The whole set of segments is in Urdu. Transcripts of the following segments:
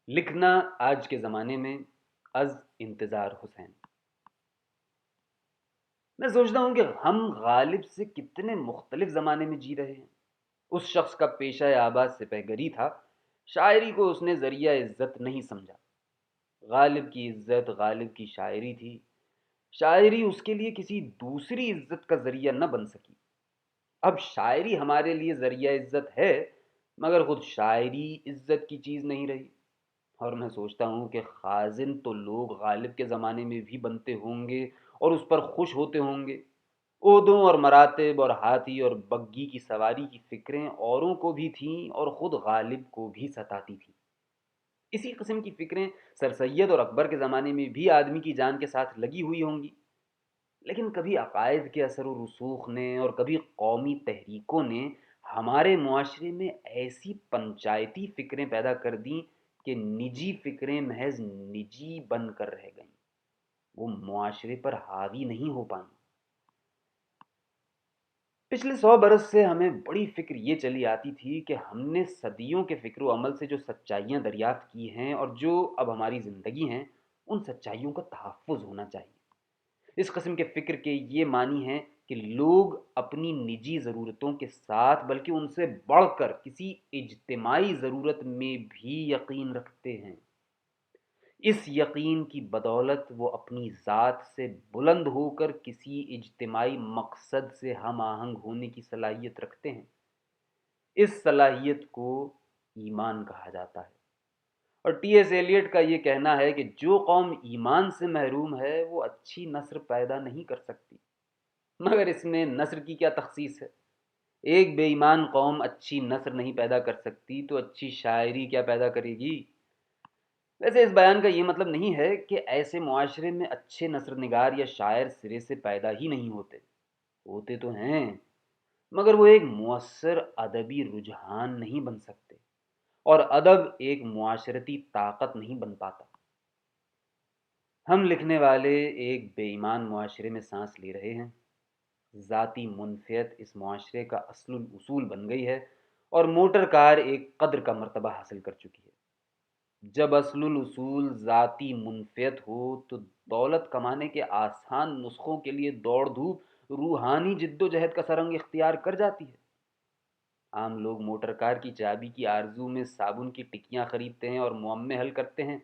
لکھنا آج کے زمانے میں از انتظار حسین۔ میں سوچتا ہوں کہ ہم غالب سے کتنے مختلف زمانے میں جی رہے ہیں۔ اس شخص کا پیشہ آباد سپہگری تھا، شاعری کو اس نے ذریعہ عزت نہیں سمجھا۔ غالب کی عزت غالب کی شاعری تھی، شاعری اس کے لیے کسی دوسری عزت کا ذریعہ نہ بن سکی۔ اب شاعری ہمارے لیے ذریعہ عزت ہے، مگر خود شاعری عزت کی چیز نہیں رہی۔ اور میں سوچتا ہوں کہ خازن تو لوگ غالب کے زمانے میں بھی بنتے ہوں گے اور اس پر خوش ہوتے ہوں گے۔ عہدوں اور مراتب اور ہاتھی اور بگی کی سواری کی فکریں اوروں کو بھی تھیں اور خود غالب کو بھی ستاتی تھیں۔ اسی قسم کی فکریں سر سید اور اکبر کے زمانے میں بھی آدمی کی جان کے ساتھ لگی ہوئی ہوں گی، لیکن کبھی عقائد کے اثر و رسوخ نے اور کبھی قومی تحریکوں نے ہمارے معاشرے میں ایسی پنچایتی فکریں پیدا کر دیں کہ نجی فکریں محض نجی بن کر رہ گئیں، وہ معاشرے پر حاوی نہیں ہو پائیں۔ پچھلے 100 برس سے ہمیں بڑی فکر یہ چلی آتی تھی کہ ہم نے صدیوں کے فکر و عمل سے جو سچائیاں دریافت کی ہیں اور جو اب ہماری زندگی ہیں، ان سچائیوں کا تحفظ ہونا چاہیے۔ اس قسم کے فکر کے یہ معنی ہیں کہ لوگ اپنی نجی ضرورتوں کے ساتھ بلکہ ان سے بڑھ کر کسی اجتماعی ضرورت میں بھی یقین رکھتے ہیں۔ اس یقین کی بدولت وہ اپنی ذات سے بلند ہو کر کسی اجتماعی مقصد سے ہم آہنگ ہونے کی صلاحیت رکھتے ہیں۔ اس صلاحیت کو ایمان کہا جاتا ہے، اور ٹی ایس ایلیٹ کا یہ کہنا ہے کہ جو قوم ایمان سے محروم ہے وہ اچھی نثر پیدا نہیں کر سکتی۔ مگر اس میں نثر کی کیا تخصیص ہے؟ ایک بے ایمان قوم اچھی نثر نہیں پیدا کر سکتی تو اچھی شاعری کیا پیدا کرے گی؟ ویسے اس بیان کا یہ مطلب نہیں ہے کہ ایسے معاشرے میں اچھے نثر نگار یا شاعر سرے سے پیدا ہی نہیں ہوتے، ہوتے تو ہیں، مگر وہ ایک مؤثر ادبی رجحان نہیں بن سکتے، اور ادب ایک معاشرتی طاقت نہیں بن پاتا۔ ہم لکھنے والے ایک بے ایمان معاشرے میں سانس لے رہے ہیں۔ ذاتی منفیت اس معاشرے کا اصل الاصول بن گئی ہے، اور موٹر کار ایک قدر کا مرتبہ حاصل کر چکی ہے۔ جب اصل الاصول ذاتی منفیت ہو تو دولت کمانے کے آسان نسخوں کے لیے دوڑ دھوپ روحانی جد و جہد کا سرنگ اختیار کر جاتی ہے۔ عام لوگ موٹر کار کی چابی کی آرزو میں صابن کی ٹکیاں خریدتے ہیں اور معمے حل کرتے ہیں،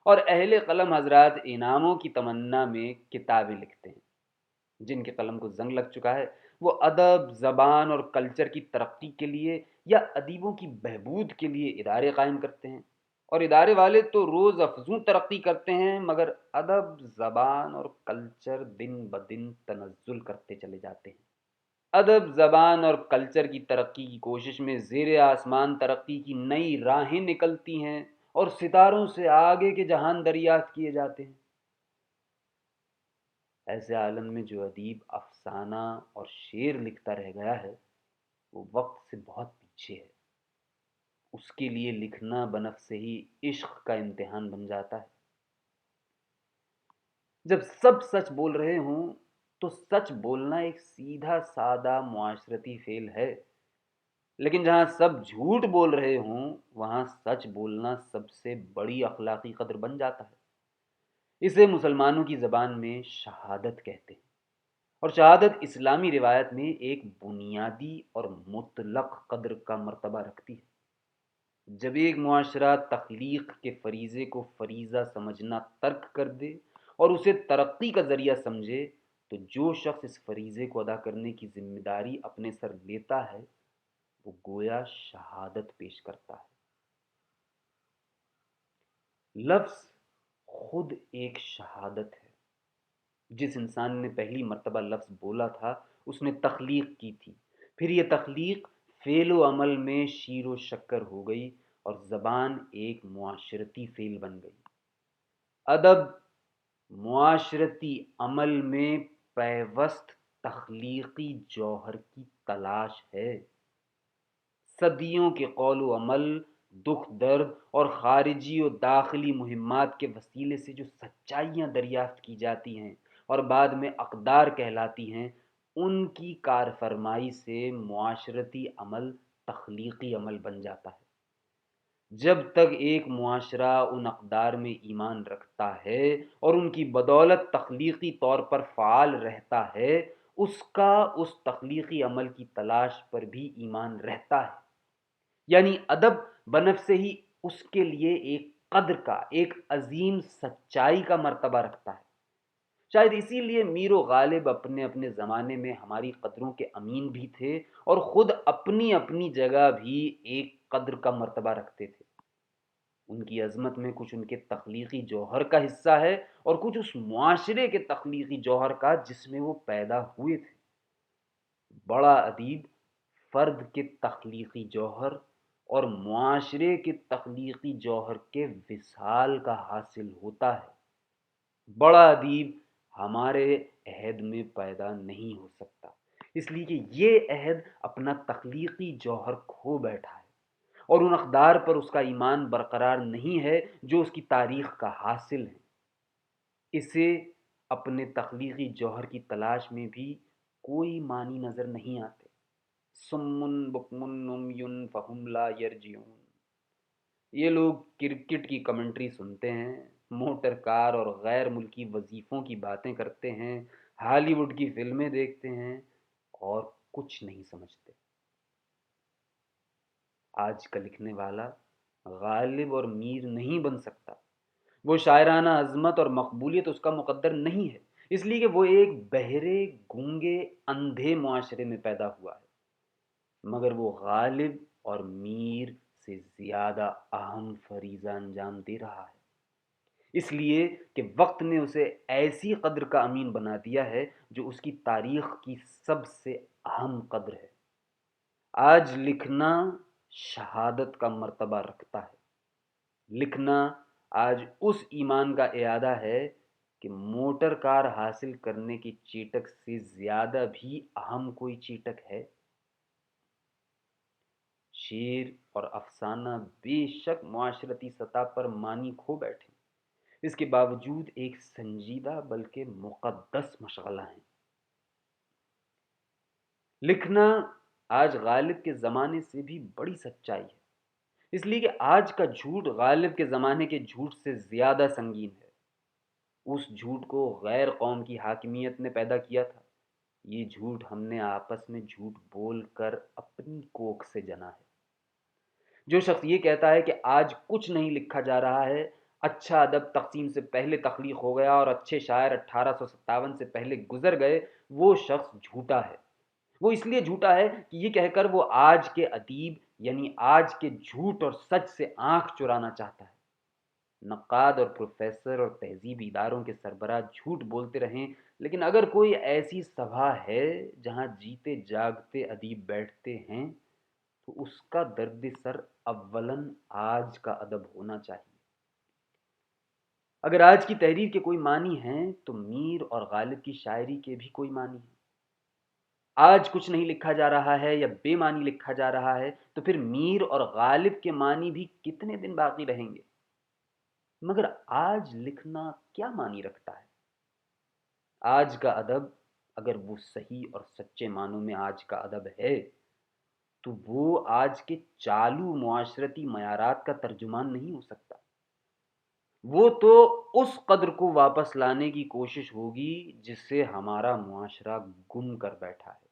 اور اہل قلم حضرات انعاموں کی تمنا میں کتابیں لکھتے ہیں۔ جن کے قلم کو زنگ لگ چکا ہے وہ ادب، زبان اور کلچر کی ترقی کے لیے یا ادیبوں کی بہبود کے لیے ادارے قائم کرتے ہیں، اور ادارے والے تو روز افزوں ترقی کرتے ہیں، مگر ادب، زبان اور کلچر دن بدن تنزل کرتے چلے جاتے ہیں۔ ادب، زبان اور کلچر کی ترقی کی کوشش میں زیر آسمان ترقی کی نئی راہیں نکلتی ہیں اور ستاروں سے آگے کے جہان دریافت کیے جاتے ہیں۔ ایسے عالم میں جو ادیب افسانہ اور شعر لکھتا رہ گیا ہے وہ وقت سے بہت پیچھے ہے۔ اس کے لیے لکھنا بنفس ہی عشق کا امتحان بن جاتا ہے۔ جب سب سچ بول رہے ہوں تو سچ بولنا ایک سیدھا سادہ معاشرتی فعل ہے، لیکن جہاں سب جھوٹ بول رہے ہوں وہاں سچ بولنا سب سے بڑی اخلاقی قدر بن جاتا ہے۔ اسے مسلمانوں کی زبان میں شہادت کہتے ہیں، اور شہادت اسلامی روایت میں ایک بنیادی اور مطلق قدر کا مرتبہ رکھتی ہے۔ جب ایک معاشرہ تخلیق کے فریضے کو فریضہ سمجھنا ترک کر دے اور اسے ترقی کا ذریعہ سمجھے تو جو شخص اس فریضے کو ادا کرنے کی ذمہ داری اپنے سر لیتا ہے وہ گویا شہادت پیش کرتا ہے۔ لفظ خود ایک شہادت ہے۔ جس انسان نے پہلی مرتبہ لفظ بولا تھا اس نے تخلیق کی تھی، پھر یہ تخلیق فعل و عمل میں شیر و شکر ہو گئی اور زبان ایک معاشرتی فعل بن گئی۔ ادب معاشرتی عمل میں پیوست تخلیقی جوہر کی تلاش ہے۔ صدیوں کے قول و عمل، دکھ درد اور خارجی و داخلی مہمات کے وسیلے سے جو سچائیاں دریافت کی جاتی ہیں اور بعد میں اقدار کہلاتی ہیں، ان کی کار فرمائی سے معاشرتی عمل تخلیقی عمل بن جاتا ہے۔ جب تک ایک معاشرہ ان اقدار میں ایمان رکھتا ہے اور ان کی بدولت تخلیقی طور پر فعال رہتا ہے، اس کا اس تخلیقی عمل کی تلاش پر بھی ایمان رہتا ہے۔ یعنی ادب بنفس ہی اس کے لیے ایک قدر کا، ایک عظیم سچائی کا مرتبہ رکھتا ہے۔ شاید اسی لیے میر و غالب اپنے اپنے زمانے میں ہماری قدروں کے امین بھی تھے، اور خود اپنی اپنی جگہ بھی ایک قدر کا مرتبہ رکھتے تھے۔ ان کی عظمت میں کچھ ان کے تخلیقی جوہر کا حصہ ہے، اور کچھ اس معاشرے کے تخلیقی جوہر کا جس میں وہ پیدا ہوئے تھے۔ بڑا ادیب فرد کے تخلیقی جوہر اور معاشرے کے تخلیقی جوہر کے وصال کا حاصل ہوتا ہے۔ بڑا ادیب ہمارے عہد میں پیدا نہیں ہو سکتا، اس لیے کہ یہ عہد اپنا تخلیقی جوہر کھو بیٹھا ہے، اور ان اقدار پر اس کا ایمان برقرار نہیں ہے جو اس کی تاریخ کا حاصل ہے۔ اسے اپنے تخلیقی جوہر کی تلاش میں بھی کوئی معنی نظر نہیں آتے۔ سمن بکمن عمیٌ فہم لا یرجعون۔ یہ لوگ کرکٹ کی کمنٹری سنتے ہیں، موٹر کار اور غیر ملکی وظیفوں کی باتیں کرتے ہیں، ہالی ووڈ کی فلمیں دیکھتے ہیں، اور کچھ نہیں سمجھتے۔ آج کا لکھنے والا غالب اور میر نہیں بن سکتا۔ وہ شاعرانہ عظمت اور مقبولیت اس کا مقدر نہیں ہے، اس لیے کہ وہ ایک بہرے، گونگے، اندھے معاشرے میں پیدا ہوا ہے۔ مگر وہ غالب اور میر سے زیادہ اہم فریضہ انجام دے رہا ہے، اس لیے کہ وقت نے اسے ایسی قدر کا امین بنا دیا ہے جو اس کی تاریخ کی سب سے اہم قدر ہے۔ آج لکھنا شہادت کا مرتبہ رکھتا ہے۔ لکھنا آج اس ایمان کا اعادہ ہے کہ موٹر کار حاصل کرنے کی چیٹک سے زیادہ بھی اہم کوئی چیٹک ہے۔ شعر اور افسانہ بے شک معاشرتی سطح پر معنی کھو بیٹھے، اس کے باوجود ایک سنجیدہ بلکہ مقدس مشغلہ ہیں۔ لکھنا آج غالب کے زمانے سے بھی بڑی سچائی ہے، اس لیے کہ آج کا جھوٹ غالب کے زمانے کے جھوٹ سے زیادہ سنگین ہے۔ اس جھوٹ کو غیر قوم کی حاکمیت نے پیدا کیا تھا، یہ جھوٹ ہم نے آپس میں جھوٹ بول کر اپنی کوکھ سے جنا ہے۔ جو شخص یہ کہتا ہے کہ آج کچھ نہیں لکھا جا رہا ہے، اچھا ادب تقسیم سے پہلے تخلیق ہو گیا اور اچھے شاعر 1857 سے پہلے گزر گئے، وہ شخص جھوٹا ہے۔ وہ اس لیے جھوٹا ہے کہ یہ کہہ کر وہ آج کے ادیب یعنی آج کے جھوٹ اور سچ سے آنکھ چرانا چاہتا ہے۔ نقاد اور پروفیسر اور تہذیبی اداروں کے سربراہ جھوٹ بولتے رہیں، لیکن اگر کوئی ایسی سبھا ہے جہاں جیتے جاگتے ادیب بیٹھتے ہیں تو اس کا درد سر اولاً آج کا ادب ہونا چاہیے۔ اگر آج کی تحریر کے کوئی معنی ہیں تو میر اور غالب کی شاعری کے بھی کوئی معنی ہیں۔ آج کچھ نہیں لکھا جا رہا ہے یا بے معنی لکھا جا رہا ہے تو پھر میر اور غالب کے معنی بھی کتنے دن باقی رہیں گے؟ مگر آج لکھنا کیا معنی رکھتا ہے؟ آج کا ادب اگر وہ صحیح اور سچے معنوں میں آج کا ادب ہے تو وہ آج کے چالو معاشرتی معیارات کا ترجمان نہیں ہو سکتا۔ وہ تو اس قدر کو واپس لانے کی کوشش ہوگی جس سے ہمارا معاشرہ گم کر بیٹھا ہے۔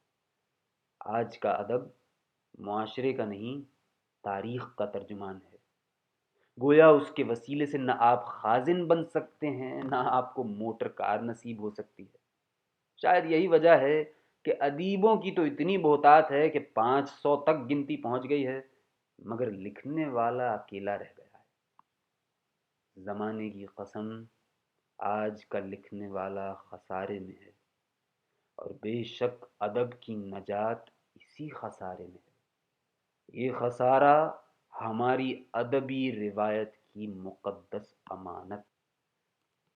آج کا ادب معاشرے کا نہیں، تاریخ کا ترجمان ہے۔ گویا اس کے وسیلے سے نہ آپ خازن بن سکتے ہیں، نہ آپ کو موٹر کار نصیب ہو سکتی ہے۔ شاید یہی وجہ ہے کہ ادیبوں کی تو اتنی بہتات ہے کہ 500 تک گنتی پہنچ گئی ہے، مگر لکھنے والا اکیلا رہ گیا ہے۔ زمانے کی قسم، آج کا لکھنے والا خسارے میں ہے، اور بے شک ادب کی نجات اسی خسارے میں ہے۔ یہ خسارہ ہماری ادبی روایت کی مقدس امانت